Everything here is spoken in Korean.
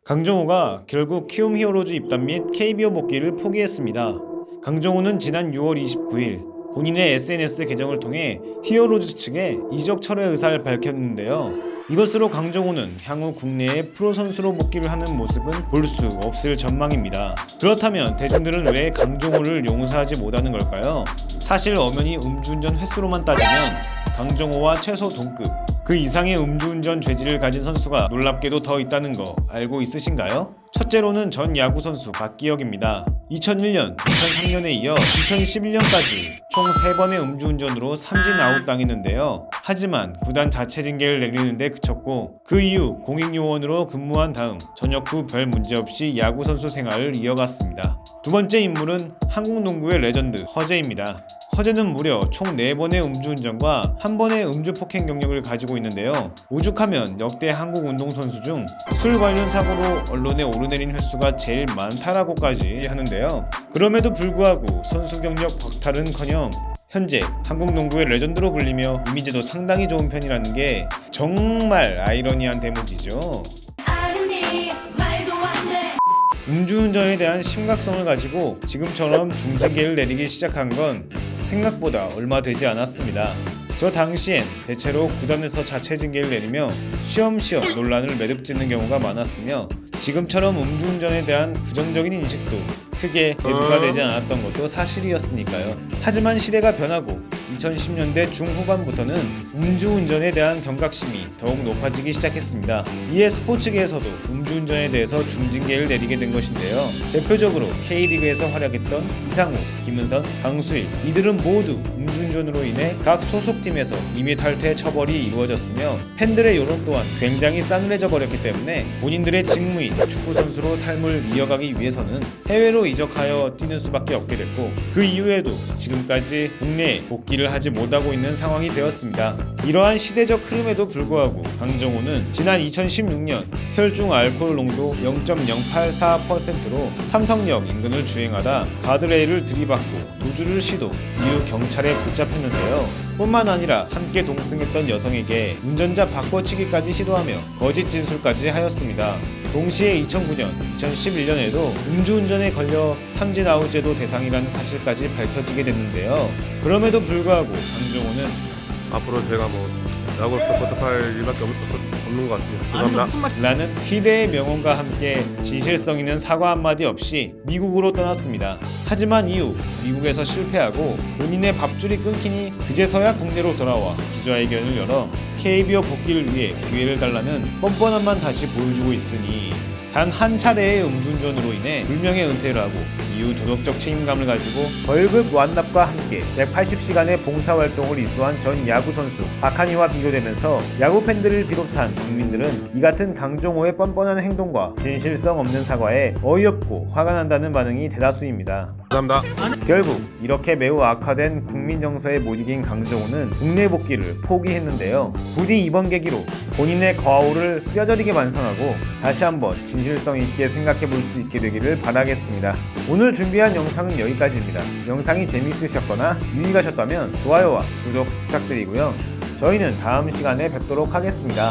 강정호가 결국 키움 히어로즈 입단 및 KBO 복귀를 포기했습니다. 강정호는 지난 6월 29일 본인의 SNS 계정을 통해 히어로즈 측에 이적 철회 의사를 밝혔는데요. 이것으로 강정호는 향후 국내에 프로 선수로 복귀를 하는 모습은 볼 수 없을 전망입니다. 그렇다면 대중들은 왜 강정호를 용서하지 못하는 걸까요? 사실 엄연히 음주운전 횟수로만 따지면 강정호와 최소 동급, 그 이상의 음주운전 죄질을 가진 선수가 놀랍게도 더 있다는 거 알고 있으신가요? 첫째로는 전 야구선수 박기혁입니다. 2001년, 2003년에 이어 2011년까지 총 3번의 음주운전으로 삼진 아웃 당했는데요. 하지만 구단 자체 징계를 내리는데 그쳤고 그 이후 공익요원으로 근무한 다음 전역 후 별 문제 없이 야구선수 생활을 이어갔습니다. 두 번째 인물은 한국 농구의 레전드 허재입니다. 허재는 무려 총 4번의 음주운전과 1번의 음주폭행 경력을 가지고 있는데요. 오죽하면 역대 한국 운동선수 중 술 관련 사고로 언론에 오르내린 횟수가 제일 많다라고까지 하는데요. 그럼에도 불구하고 선수 경력 박탈은커녕 현재 한국 농구의 레전드로 불리며 이미지도 상당히 좋은 편이라는 게 정말 아이러니한 대목이죠. 음주운전에 대한 심각성을 가지고 지금처럼 중징계를 내리기 시작한 건 생각보다 얼마 되지 않았습니다. 저 당시엔 대체로 구단에서 자체 징계를 내리며 쉬엄쉬엄 논란을 매듭짓는 경우가 많았으며 지금처럼 음주운전에 대한 부정적인 인식도 크게 대두가 되지 않았던 것도 사실이었으니까요. 하지만 시대가 변하고 2010년대 중후반부터는 음주운전에 대한 경각심이 더욱 높아지기 시작했습니다. 이에 스포츠계에서도 음주운전에 대해서 중징계를 내리게 된 것인데요. 대표적으로 K리그에서 활약했던 이상우, 김은선, 강수일 이들은 모두 음주운전으로 인해 각 소속팀에서 임의 탈퇴 처벌이 이루어졌으며 팬들의 여론 또한 굉장히 싸늘해져 버렸기 때문에 본인들의 직무인 축구선수로 삶을 이어가기 위해서는 해외로 이적하여 뛰는 수밖에 없게 됐고 그 이후에도 지금까지 국내에 복귀를 하지 못하고 있는 상황이 되었습니다. 이러한 시대적 흐름에도 불구하고 강정호는 지난 2016년 혈중 알코올 농도 0.084%로 삼성역 인근을 주행하다 가드레일을 들이받고 도주를 시도 이후 경찰에 붙잡혔는데요. 뿐만 아니라 함께 동승했던 여성에게 운전자 바꿔치기까지 시도하며 거짓 진술까지 하였습니다. 동시에 2009년, 2011년에도 음주운전에 걸려 삼진 아웃제도 대상이라는 사실까지 밝혀지게 됐는데요. 그럼에도 불구하고 강정호는 앞으로 제가 야구 서포트할 일밖에 없는 것 같습니다. 죄송합니다. 라는 희대의 명언과 함께 진실성 있는 사과 한마디 없이 미국으로 떠났습니다. 하지만 이후 미국에서 실패하고 본인의 밥줄이 끊기니 그제서야 국내로 돌아와 기자회견을 열어 KBO 복귀를 위해 기회를 달라는 뻔뻔함만 다시 보여주고 있으니 단 한 차례의 음주운전으로 인해 불명예 은퇴를 하고 이후 도덕적 책임감을 가지고 월급 완납과 함께 180시간의 봉사활동을 이수한 전 야구선수 박한희와 비교되면서 야구팬들을 비롯한 국민들은 이 같은 강정호의 뻔뻔한 행동과 진실성 없는 사과에 어이없고 화가 난다는 반응이 대다수입니다. 감사합니다. 결국 이렇게 매우 악화된 국민 정서에 못 이긴 강정호는 국내 복귀를 포기했는데요. 부디 이번 계기로 본인의 과오를 뼈저리게 반성하고 다시 한번 진실성 있게 생각해 볼 수 있게 되기를 바라겠습니다. 오늘 준비한 영상은 여기까지입니다. 영상이 재밌으셨거나 유익하셨다면 좋아요와 구독 부탁드리고요. 저희는 다음 시간에 뵙도록 하겠습니다.